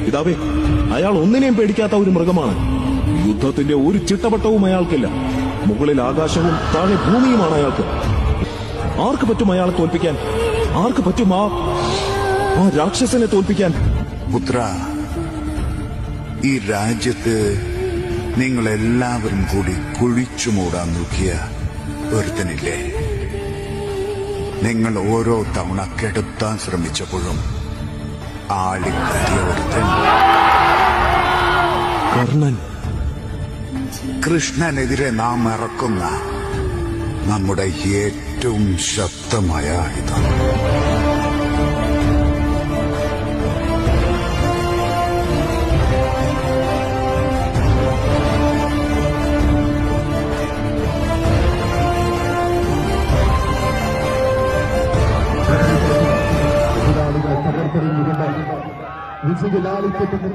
പിതാവേ, അയാൾ ഒന്നിനെയും പേടിക്കാത്ത ഒരു മൃഗമാണ്. യുദ്ധത്തിന്റെ ഒരു ചിട്ടവട്ടവും അയാൾക്കില്ല. മുകളിൽ ആകാശവും താഴെ ഭൂമിയുമാണ് അയാൾക്ക്. ആർക്ക് പറ്റും അയാളെ തോൽപ്പിക്കാൻ? ആർക്ക് പറ്റും ആ രാക്ഷസനെ തോൽപ്പിക്കാൻ? പുത്ര, ഈ രാജ്യത്ത് നിങ്ങളെല്ലാവരും കൂടി കുഴിച്ചു മൂടാൻ നോക്കിയ ഒരുത്തനില്ലേ? നിങ്ങൾ ഓരോ തവണ കെടുത്താൻ ശ്രമിച്ചപ്പോഴും ആളിക്കത്തിയ ഒരുത്തൻ. കർണൻ. കൃഷ്ണനെതിരെ നാം ഇറക്കുന്ന നമ്മുടെ ഏറ്റവും ശക്തമായ ആയുധം. വിജയലാളിത്വത്തെ